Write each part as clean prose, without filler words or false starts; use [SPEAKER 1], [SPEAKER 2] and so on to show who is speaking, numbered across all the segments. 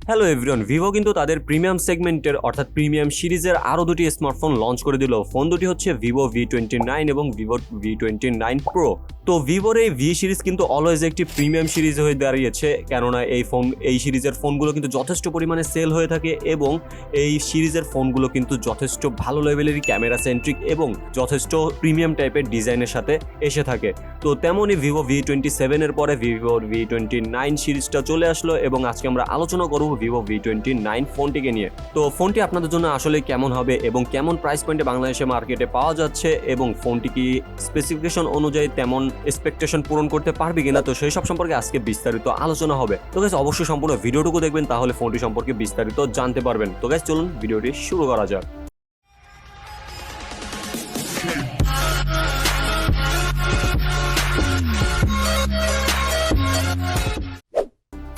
[SPEAKER 1] Hello everyone, Vivo কিন্তু তাদের premium সেগমেন্টের অর্থাৎ প্রিমিয়াম সিরিজের আরো দুটি স্মার্টফোন লঞ্চ করে দিল। ফোন দুটি হচ্ছে ভিভো V29 এবং ভিভো V29 প্রো। তো ভিভোর এই ভি সিরিজ কিন্তু অলওয়েজ একটি প্রিমিয়াম সিরিজ হয়ে দাঁড়িয়েছে, কেননা এই সিরিজের ফোনগুলো কিন্তু যথেষ্ট পরিমাণে সেল হয়ে থাকে এবং এই সিরিজের ফোনগুলো কিন্তু যথেষ্ট ভালো লেভেলেরই ক্যামেরা সেন্ট্রিক এবং যথেষ্ট প্রিমিয়াম টাইপের ডিজাইনের সাথে এসে থাকে। তো তেমনই ভিভো V27 এর পরে ভিভো V29 সিরিজটা চলে আসলো এবং আজকে আমরা আলোচনা করব ভিভো V29 ফোনটিকে নিয়ে। তো ফোনটি আপনাদের জন্য আসলে কেমন হবে এবং কেমন প্রাইস পয়েন্টে বাংলাদেশে মার্কেটে পাওয়া যাচ্ছে এবং ফোনটি কি স্পেসিফিকেশন অনুযায়ী তেমন এক্সপেকটেশন পূরণ করতে পারবে কিনা, তো সেই সব সম্পর্কে আজকে বিস্তারিত আলোচনা হবে। তো গাইস অবশ্যই সম্পূর্ণ ভিডিওটুকু দেখবেন, তাহলে ফোনটি সম্পর্কে বিস্তারিত জানতে পারবেন। তো গাইস চলুন ভিডিওটি শুরু করা যাক।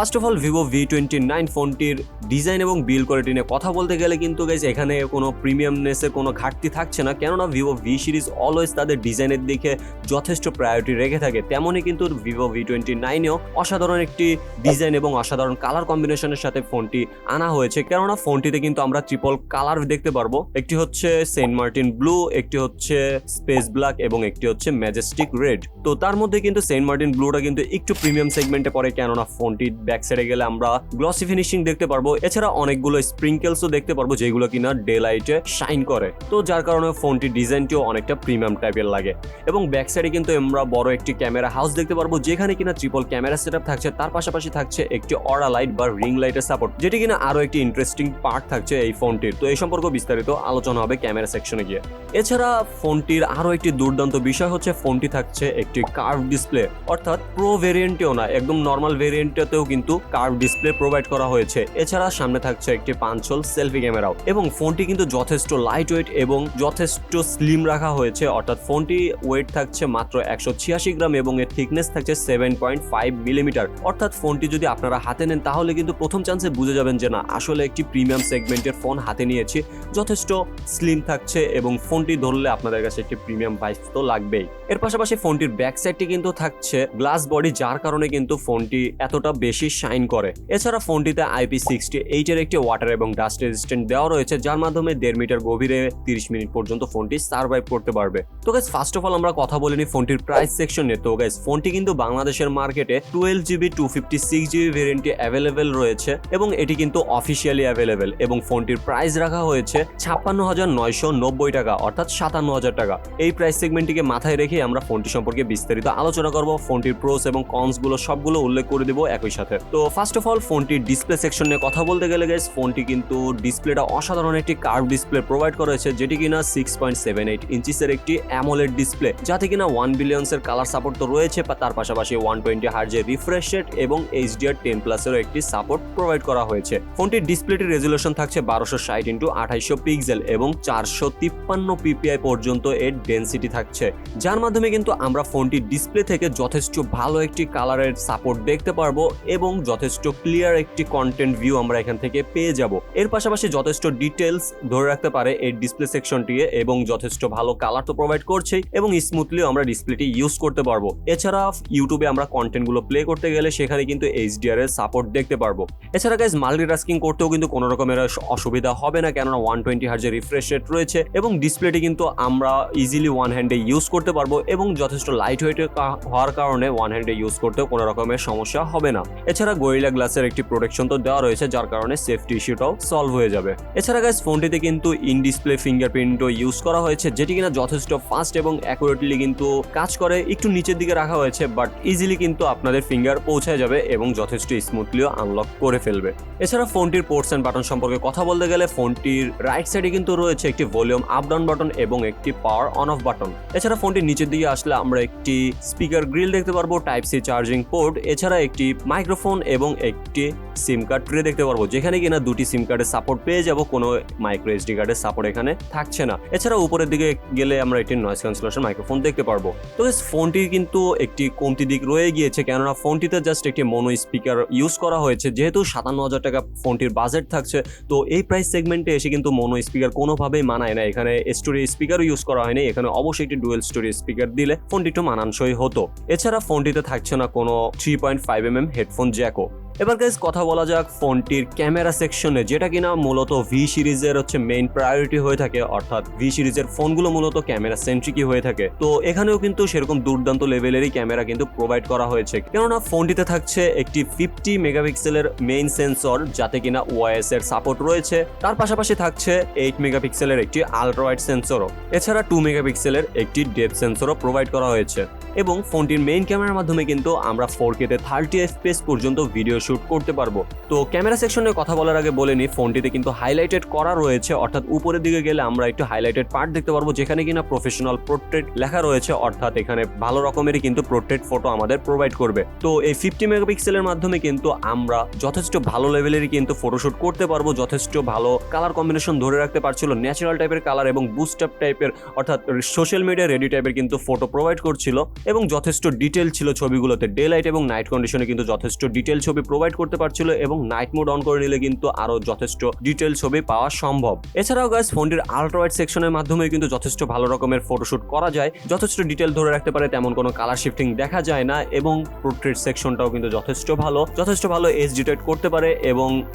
[SPEAKER 1] First of all Vivo V29 ফোনটির ডিজাইন এবং বিল্ড কোয়ালিটি নিয়ে কথা বলতে গেলে কিন্তু গাইজ এখানে কোনো প্রিমিয়ামনেসের কোনো ঘাটতি থাকছে না, কেননা ভিভো ভি সিরিজ অলওয়েজ তাদের ডিজাইনের দিকে যথেষ্ট প্রায়োরিটি রেখে থাকে। তেমনই কিন্তু ভিভো V29-এও অসাধারণ একটি ডিজাইন এবং অসাধারণ কালার কম্বিনেশনের সাথে ফোনটি আনা হয়েছে, কেননা ফোনটিতে কিন্তু আমরা ট্রিপল কালার দেখতে পারবো। একটি হচ্ছে সেন্ট মার্টিন ব্লু, একটি হচ্ছে স্পেস ব্ল্যাক এবং একটি হচ্ছে ম্যাজেস্টিক রেড। তো তার মধ্যে কিন্তু সেন্ট মার্টিন ব্লুটা কিন্তু একটু প্রিমিয়াম সেগমেন্টে পড়ে, কেননা ফোনটি ব্যাক সাইডে গেলে আমরা গ্লসি ফিনিশিং দেখতে পারবো, এছাড়া অনেকগুলো স্প্রিঙ্কেলসও দেখতে পারবো যেগুলো কিনা ডে লাইটে শাইন করে। তো যার কারণে ফোনটির ডিজাইনটিও অনেকটা প্রিমিয়াম টাইপের লাগে। এবং ব্যাক সাইডে কিন্তু আমরা বড় একটি ক্যামেরা হাউস দেখতে পারবো, যেখানে কিনা ট্রিপল ক্যামেরা সেটআপ থাকছে, তার পাশাপাশি থাকছে একটি অরা লাইট বা রিং লাইটের সাপোর্ট, যেটি কিনা আরো একটি ইন্টারেস্টিং পার্ট থাকছে এই ফোনটির। তো এই সম্পর্কে বিস্তারিত আলোচনা হবে ক্যামেরা সেকশনে গিয়ে। এছাড়া ফোনটির আরো একটি দুর্দান্ত বিষয় হচ্ছে ফোনটি থাকছে একটি কার্ভ ডিসপ্লে, অর্থাৎ প্রো ভেরিয়েন্টেও না, একদম নর্মাল ভেরিয়েন্টেতেও কিন্তু কার্ভ ডিসপ্লে প্রোভাইড করা হয়েছে। এছাড়া সামনে থাকছে একটি 5 হোল সেলফি ক্যামেরাও এবং ফোনটি কিন্তু যথেষ্ট লাইট ওয়েট এবং যথেষ্ট স্লিম রাখা হয়েছে, অর্থাৎ ফোনটি ওয়েট থাকছে মাত্র 186 গ্রাম এবং এর থিকনেস থাকছে 7.5 মিলিমিটার। অর্থাৎ ফোনটি যদি আপনারা হাতে নেন তাহলে কিন্তু প্রথম চান্সে বুঝে যাবেন যে না, আসলে একটি প্রিমিয়াম সেগমেন্টের ফোন হাতে নিয়েছি। যথেষ্ট স্লিম থাকছে এবং ফোনটি ধরলে আপনাদের কাছে একটি প্রিমিয়াম ভাইব তো লাগবেই। এর পাশাপাশি ফোনটির ব্যাক সাইডটি কিন্তু থাকছে গ্লাস বডি, যার কারণে কিন্তু ফোনটি এতটা বেশি শাইন করে। এছাড়া ফোনটিতে IP68 এর একটি ওয়াটার এবং ডাস্ট রেজিস্ট্যান্ট দেওয়া রয়েছে, যার মাধ্যমে 1.5 মিটার গভীরে 30 মিনিট পর্যন্ত ফোনটি সার্ভাইভ করতে পারবে। তো গাইস ফার্স্ট অফ অল আমরা কথা বলিনি ফোনটির প্রাইস সেকশনে। তো গাইস ফোনটি কিন্তু বাংলাদেশের মার্কেটে 12GB 256GB ভেরিয়েন্টে অ্যাভেলেবেল রয়েছে এবং এটি কিন্তু অফিসিয়ালি অ্যাভেলেবেল এবং ফোনটির প্রাইস রাখা হয়েছে 56,990 টাকা, অর্থাৎ 57,000 টাকা। এই প্রাইস সেগমেন্টটিকে মাথায় রেখে আমরা ফোনটি সম্পর্কে বিস্তারিত আলোচনা করব। ফোনটির প্রোস এবং কনস গুলো সবগুলো উল্লেখ করে দেব একই সাথে। তো ফার্স্ট অফ অল ফোনটির ডিসপ্লে সেকশন নিয়ে কথা বলতে গেলে গাইস, ফোনটি কিন্তু ডিসপ্লেটা অসাধারণ একটি কার্ভ ডিসপ্লে প্রোভাইড করা হয়েছে, যেটি কিনা 6.78 ইঞ্চিসের একটি অ্যামোলেড ডিসপ্লে, যাতে কিনা 1 বিলিয়নসের কালার সাপোর্ট তো রয়েছে, তার পাশাপাশি 120 হার্জের রিফ্রেশ রেট এবং HDR10+ এর একটি সাপোর্ট প্রোভাইড করা হয়েছে। ফোনটির ডিসপ্লেটির রেজুলেশন থাকছে 1260x2800 পিক্সেল এবং 453 ppi পর্যন্ত এর ডেনসিটি থাকছে, যার মাধ্যমে কিন্তু আমরা ফোনটির ডিসপ্লে থেকে যথেষ্ট ভালো একটি কালারের সাপোর্ট দেখতে পারবো এবং যথেষ্ট ক্লিয়ার একটি কন্টেন্ট ভিউ আমরা এখান থেকে পেয়ে যাব। এর পাশাপাশি যথেষ্ট ডিটেলস ধরে রাখতে পারে এই ডিসপ্লে সেকশনটি এবং যথেষ্ট ভালো কালার তো প্রোভাইড করছেই এবং স্মুথলি আমরা ডিসপ্লেটি ইউজ করতে পারবো। এছাড়া ইউটিউবে আমরা কন্টেন্টগুলো প্লে করতে গেলে সেখানে কিন্তু HDR এর সাপোর্ট দেখতে পারবো। এছাড়া গাইজ মাল্টিটাস্কিং করতেও কিন্তু কোনো রকমের অসুবিধা হবে না, কেননা 120 হার্জের রিফ্রেশ রেট রয়েছে এবং ডিসপ্লেটি কিন্তু আমরা ইজিলি ওয়ান হ্যান্ডে ইউজ করতে পারবো এবং যথেষ্ট লাইট ওয়েট হওয়ার কারণে ওয়ান হ্যান্ডে ইউজ করতেও কোনো রকমের সমস্যা হবে না। এছাড়া গরিলা গ্লাসের একটি প্রোটেকশন তো দেওয়া রয়েছে, যার কারণে সেফটি ইস্যুটাও সলভ হয়ে যাবে। এছাড়া গাইজ ফোনটিতে কিন্তু ইন ডিসপ্লে ফিঙ্গারপ্রিন্টও ইউজ করা হয়েছে, যেটি কিনা যথেষ্ট ফাস্ট এবং অ্যাকুরেটলি কিন্তু কাজ করে। একটু নিচের দিকে রাখা হয়েছে, বাট ইজিলি কিন্তু আপনাদের ফিঙ্গার পৌঁছায় যাবে এবং যথেষ্ট স্মুথলিও আনলক করে ফেলবে। এছাড়া ফোনটির পোর্টস এন্ড বাটন সম্পর্কে কথা বলতে গেলে ফোনটির রাইট সাইডে কিন্তু রয়েছে একটি ভলিউম আপ ডাউন বাটন এবং একটি পাওয়ার অন অফ বাটন। এছাড়া ফোনটির নিচের দিকে আসলে আমরা একটি স্পিকার গ্রিল দেখতে পারবো, টাইপ সি চার্জিং পোর্ট, এছাড়া একটি মাইক্রোফোন এবং একটি সিম কার্ড ট্রে দেখতে পারবো, যেখানে কিনা দুটি সিম কার্ডের সাপোর্ট পেয়ে যাব, কোনো মাইক্রো SD কার্ডের সাপোর্ট এখানে থাকছে না। এছাড়া উপরের দিকে গেলে আমরা একটি নয়েজ ক্যান্সেলেশন মাইক্রোফোন দেখতে পারবো। তো ফোনটির কিন্তু একটি কমতি দিক রয়ে গিয়েছে, কেননা ফোনটিতে জাস্ট একটি মোনো স্পিকার ইউজ করা হয়েছে। যেহেতু 57,000 টাকা ফোনটির বাজেট থাকছে, তো এই প্রাইস সেগমেন্টে এসে কিন্তু মোনো স্পিকার কোনোভাবেই মানায় না। এখানে স্টোরি স্পিকারও ইউজ করা হয়নি, এখানে অবশ্যই একটি ডুয়েল স্টোরি স্পিকার দিলে ফোনটি একটু মানানসই হতো। এছাড়া ফোনটিতে থাকছে না কোনো 3.5mm হেডফোন জ্যাকও। এবার গাইস কথা বলা যাক ফোনটির ক্যামেরা সেকশনে, যেটা কিনা মূলত ভি সিরিজের হচ্ছে মেইন প্রায়োরিটি হয়ে থাকে, অর্থাৎ ভি সিরিজের ফোনগুলো মূলত ক্যামেরা সেন্ট্রিকই হয়ে থাকে। তো এখানেও কিন্তু সেরকম দুর্দান্ত লেভেলেরই ক্যামেরা কিন্তু প্রোভাইড করা হয়েছে, কেননা ফোনটিতে থাকছে একটি 50 মেগাপিক্সেলের মেইন সেন্সর, যাতে কিনা ওআইএস এর সাপোর্ট রয়েছে। তার পাশাপাশি থাকছে 8 মেগাপিক্সেলের একটি আলট্রা ওয়াইড সেন্সরও, এছাড়া 2 মেগাপিক্সেলের একটি ডেপথ সেন্সরও প্রোভাইড করা হয়েছে। এবং ফোনটির মেইন ক্যামেরার মাধ্যমে কিন্তু আমরা 4K তে 30 FPS পর্যন্ত ভিডিও শুট করতে পারবো। তো ক্যামেরা সেকশনে কথা বলার আগে বলে নি, ফোনটিতে কিন্তু হাইলাইটেড করা রয়েছে, অর্থাৎ উপরের দিকে গেলে আমরা একটু হাইলাইটেড পার্ট দেখতে পারবো, যেখানে কিনা প্রফেশনাল পোর্ট্রেট লেখা রয়েছে, অর্থাৎ এখানে ভালো রকমেরই কিন্তু পোর্ট্রেট ফটো আমাদের প্রোভাইড করবে। তো এই 50 মেগাপিক্সেলের মাধ্যমে কিন্তু আমরা যথেষ্ট ভালো লেভেলেরই কিন্তু ফটোশুট করতে পারবো, যথেষ্ট ভালো কালার কম্বিনেশন ধরে রাখতে পারছিল, ন্যাচারাল টাইপের কালার এবং বুস্ট আপ টাইপের, অর্থাৎ সোশ্যাল মিডিয়া রেডি টাইপের কিন্তু ফটো প্রোভাইড করছিল, এবং যথেষ্ট ডিটেল ছিল ছবিগুলোতে। ডে লাইট এবং নাইট কন্ডিশনে কিন্তু যথেষ্ট ডিটেল ছবি প্রোভাইড করতে পারছিল, এবং নাইট মোড অন করে নিলে কিন্তু আরো যথেষ্ট ডিটেল ছবি পাওয়া সম্ভব। এছাড়াও গাইস ফোনটির আলট্রা ওয়াইড সেকশনের মাধ্যমে কিন্তু যথেষ্ট ভালো রকমের ফটোশুট করা যায়, যথেষ্ট ডিটেল ধরে রাখতে পারে, তেমন কোনো কালার শিফটিং দেখা যায় না, এবং পোর্ট্রেট সেকশনটাও কিন্তু যথেষ্ট ভালো এজ ডিটেক্ট করতে পারে,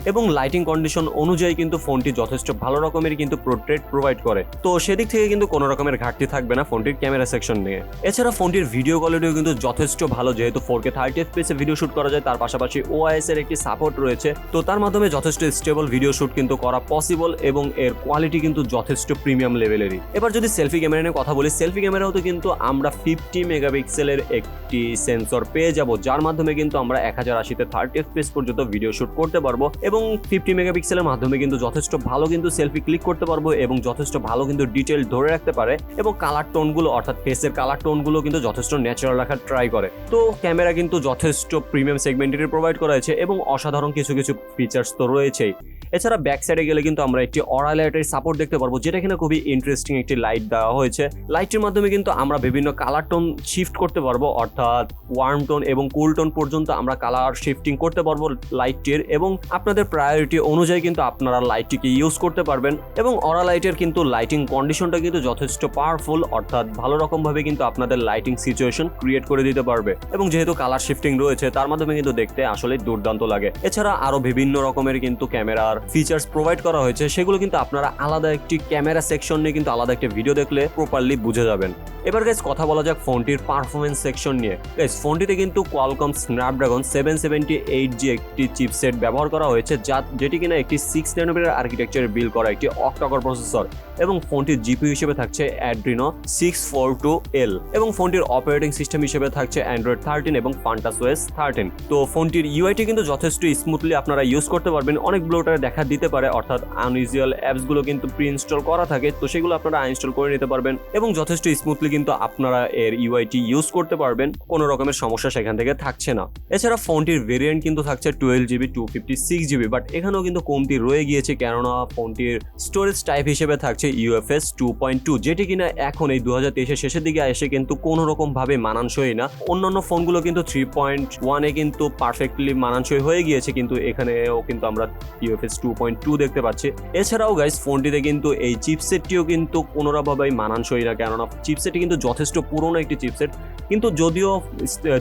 [SPEAKER 1] এবং লাইটিং কন্ডিশন অনুযায়ী কিন্তু ফোনটি যথেষ্ট ভালো রকমের কিন্তু পোর্ট্রেট প্রোভাইড করে। তো সেদিক থেকে কিন্তু কোনো রকমের ঘাটতি থাকবে না ফোনটির ক্যামেরা সেকশন নিয়ে। এছাড়া ফোনটির ভিডিও কোয়ালিটিও কিন্তু যথেষ্ট ভালো, যেহেতু 4K 30 FPS এ ভিডিও শুট করা যায়, তার পাশাপাশি ওআইএস এর একটি সাপোর্ট রয়েছে। তো তার মাধ্যমে যথেষ্ট স্টেবল ভিডিও শুট কিন্তু করা পসিবল, এবং এর কোয়ালিটি কিন্তু যথেষ্ট প্রিমিয়াম লেভেলেরই। এবার যদি সেলফি ক্যামেরা নিয়ে কথা বলি, সেলফি ক্যামেরাও তো কিন্তু আমরা 50 মেগাপিক্সেলের একটি সেন্সর পেয়ে যাব, যার মাধ্যমে কিন্তু আমরা 1080 30 FPS পর্যন্ত ভিডিও শুট করতে পারবো, এবং 50 মেগাপিক্সেলের মাধ্যমে কিন্তু যথেষ্ট ভালো কিন্তু সেলফি ক্লিক করতে পারবো, এবং যথেষ্ট ভালো কিন্তু ডিটেল ধরে রাখতে পারে, এবং কালার টোনগুলো, অর্থাৎ ফেসের কালার টোনগুলো কিন্তু যথেষ্ট ন্যাচারাল রাখার ট্রাই করে। তো ক্যামেরা কিন্তু যথেষ্ট প্রিমিয়াম সেগমেন্টের প্রোভাইড করা হয়েছে, এবং অসাধারণ কিছু ফিচার্স তো রয়েছেই। এছাড়া ব্যাক সাইডে গেলে কিন্তু আমরা একটি অরা লাইটের সাপোর্ট দেখতে পারবো, যেটা কিনা খুবই ইন্টারেস্টিং একটি লাইট দেওয়া হয়েছে। লাইটের মাধ্যমে কিন্তু আমরা বিভিন্ন কালার টোন শিফট করতে পারবো, অর্থাৎ ওয়ার্ম টোন এবং কুল টোন পর্যন্ত আমরা কালার শিফটিং করতে পারবো লাইটটির, এবং আপনাদের প্রায়োরিটি অনুযায়ী কিন্তু আপনারা লাইটটিকে ইউজ করতে পারবেন। এবং অরা লাইটের কিন্তু লাইটিং কন্ডিশনটা কিন্তু যথেষ্ট পাওয়ারফুল, অর্থাৎ ভালো রকম ভাবে কিন্তু আপনাদের লাইটিং সিচুয়েশন ক্রিয়েট করে দিতে পারবে, এবং যেহেতু কালার শিফটিং রয়েছে তার মাধ্যমে কিন্তু দেখতে আসলে দুর্দান্ত লাগে। এছাড়া আরো বিভিন্ন রকমের কিন্তু ক্যামেরার ফিচার্স প্রোভাইড করা হয়েছে, সেগুলো কিন্তু আপনারা আলাদা একটি ক্যামেরা সেকশন নিয়ে কিন্তু আলাদা একটা ভিডিও দেখলে প্রপারলি বুঝে যাবেন। এবার গাইস কথা বলা যাক ফোনটির পারফরমেন্স সেকশন নিয়ে। গাইস ফোনটিতে কিন্তু কোয়ালকম স্ন্যাপড্রাগন 778G একটি চিপসেট ব্যবহার করা হয়েছে, যেটি কিনা একটি 6 ন্যানোমিটার আর্কিটেকচারে বিল্ড করা একটি অক্টা-কোর প্রসেসর, এবং ফোনটির জিপিইউ হিসেবে থাকছে অ্যাড্রিনো 642L, এবং ফোনটির অপারেটিং সিস্টেম হিসেবে থাকছে অ্যান্ড্রয়েড 13 এবং ফান্টাসওএস 13। তো ফোনটির ইউআইটি কিন্তু যথেষ্ট স্মুথলি আপনারা ইউজ করতে পারবেন। অনেক ব্লোটারে দেখা দিতে পারে, অর্থাৎ আনইউজুয়াল অ্যাপসগুলো কিন্তু প্রি ইনস্টল করা থাকে, তো সেগুলো আপনারা আনইনস্টল করে নিতে পারবেন, এবং যথেষ্ট স্মুথলি কিন্তু আপনারা এর ইউআইটি ইউজ করতে পারবেন, কোনো রকমের সমস্যা সেখান থেকে থাকছে না। এছাড়া ফোনটির ভেরিয়েন্ট কিন্তু থাকছে 12GB 256GB, বাট এখানেও কিন্তু কমতি রয়ে গিয়েছে, কেননা ফোনটির স্টোরেজ টাইপ হিসেবে থাকছে UFS 2.2, যেটি কিনা এখন এই 2023 শেষের দিকে এসে কিন্তু কোনো রকম ভাবে মানানসই না। অন্যান্য ফোনগুলো কিন্তু 3.1 কিন্তু পারফেক্টলি মানানসই হয়ে গিয়েছে, কিন্তু এখানেও কিন্তু আমরা UFS 2.2 দেখতে পাচ্ছি। এছাড়াও গাইস ফোনটিতে কিন্তু এই চিপসেটটিও কিন্তু কোনোভাবেই মানানসই না, কেননা চিপসেটটি কিন্তু যথেষ্ট পুরনো একটি চিপসেট, কিন্তু যদিও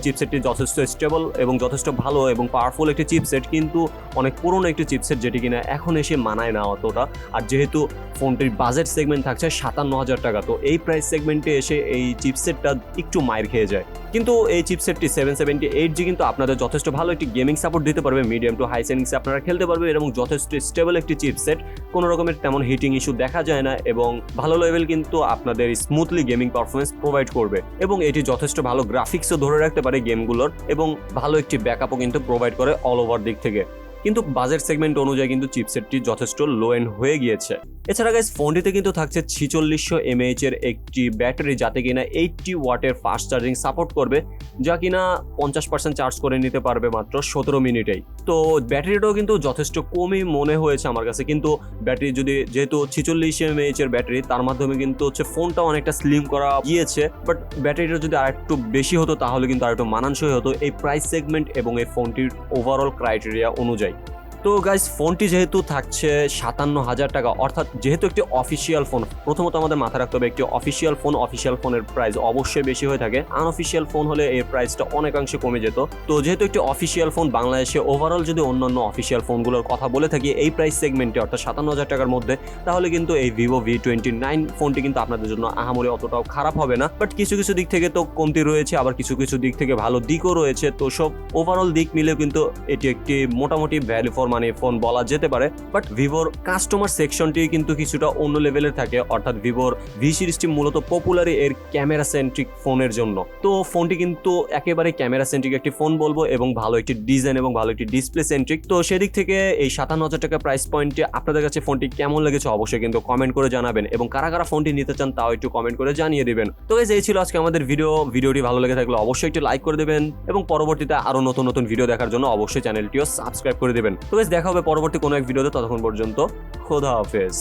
[SPEAKER 1] চিপসেটটি যথেষ্ট স্টেবল এবং যথেষ্ট ভালো এবং পাওয়ারফুল একটি চিপসেট, কিন্তু অনেক পুরনো একটি চিপসেট, যেটি কিনা এখন এসে মানায় না অতটা। আর যেহেতু ফোনটির বাজেট সেগমেন্ট থাকছে 57,000 টাকা, তো এই প্রাইস সেগমেন্টে এসে এই চিপসেটটা একটু মাইর খেয়ে যায়। কিন্তু এই চিপসেটটি 778G কিন্তু আপনাদের যথেষ্ট ভালো একটি গেমিং সাপোর্ট দিতে পারবে, মিডিয়াম টু হাই সেটিংসে আপনারা খেলতে পারবে, এবং যথেষ্ট স্টেবল একটি চিপসেট, কোনো রকমের তেমন হিটিং ইস্যু দেখা যায় না, এবং ভালো লেভেল কিন্তু আপনাদের স্মুথলি গেমিং পারফরমেন্স প্রোভাইড করবে, এবং এটি যথেষ্ট ভালো গ্রাফিক্সও ধরে রাখতে পারে গেমগুলোর, এবং ভালো একটি ব্যাকআপও কিন্তু প্রোভাইড করে অল ওভার দিক থেকে। কিন্তু বাজেট সেগমেন্ট অনুযায়ী কিন্তু চিপসেটটি যথেষ্ট লো এন্ড হয়ে গিয়েছে। এছাড়া গাইস ফোনটিতে কিন্তু থাকছে 4600 mAh এর একটি ব্যাটারি, যাতে কিনা 80 ওয়াটের ফাস্ট চার্জিং সাপোর্ট করবে, যা কিনা 50% চার্জ করে নিতে পারবে মাত্র 17 মিনিটেই। তো ব্যাটারিটাও কিন্তু যথেষ্ট কমই মনে হয়েছে আমার কাছে, কিন্তু ব্যাটারি যেহেতু 4600 mAh এর ব্যাটারি, তার মাধ্যমে কিন্তু হচ্ছে ফোনটা অনেকটা স্লিম করা গিয়েছে, বাট ব্যাটারিটা যদি আরেকটু বেশি হতো তাহলে কিন্তু আরেকটু মানানসই হতো এই প্রাইস সেগমেন্ট এবং এই ফোনটির ওভারঅল ক্রাইটেরিয়া অনুযায়ী। তো গাইস ফোনটি যেহেতু থাকছে 57,000 টাকা, অর্থাৎ যেহেতু একটি অফিসিয়াল ফোন, প্রথমত আমাদের মাথায় রাখতে হবে একটি অফিসিয়াল ফোনের প্রাইস অবশ্যই বেশি হয়ে থাকে। আনঅফিসিয়াল ফোন হলে এর প্রাইসটা অনেকাংশে কমে যেত। তো যেহেতু একটি অফিসিয়াল ফোন, বাংলাদেশে ওভারঅল যদি অন্যান্য অফিসিয়াল ফোনগুলোর কথা বলে থাকি এই প্রাইস সেগমেন্টে অর্থাৎ 57,000 টাকার মধ্যে, তাহলে কিন্তু এই Vivo V29 ফোনটি কিন্তু আপনাদের জন্য আহামরি অতটাও খারাপ হবে না। বাট কিছু কিছু দিক থেকে তো কমতি রয়েছে, আবার কিছু কিছু দিক থেকে ভালো দিকও রয়েছে। তো সব ওভারঅল দিক মিলেও কিন্তু এটি একটি মোটামুটি ভ্যালু ফর মানি ফোন বলা যেতে পারে। বাট ভিভোর কাস্টমার সেকশনটি কিন্তু কিছুটা অন্য লেভেলের থাকে, অর্থাৎ ভিভোর ভি সিরিজটি মূলত পপুলারই এর ক্যামেরা সেন্ট্রিক ফোনের জন্য। তো ফোনটি কিন্তু একেবারে ক্যামেরা সেন্ট্রিক একটি ফোন বলবো, এবং ভালো একটি ডিজাইন এবং ভালো একটি ডিসপ্লে সেন্ট্রিক। তো সেদিক থেকে এই 57,000 টাকা প্রাইস পয়েন্টে আপনাদের কাছে ফোনটি কেমন লেগেছে অবশ্যই কিন্তু কমেন্ট করে জানাবেন, এবং কারা কারা ফোনটি নিতে চান তাও একটু কমেন্ট করে জানিয়ে দিবেন। তো গাইস এই ছিল আজকে আমাদের ভিডিওটি ভালো লেগে থাকলে অবশ্যই একটু লাইক করে দেবেন, এবং পরবর্তীতে আরো নতুন নতুন ভিডিও দেখার জন্য অবশ্যই চ্যানেলটিও সাবস্ক্রাইব করে দেবেন। তো গাইস দেখা হবে পরবর্তী কোনো এক ভিডিওতে, ততক্ষণ পর্যন্ত খোদা হাফেজ।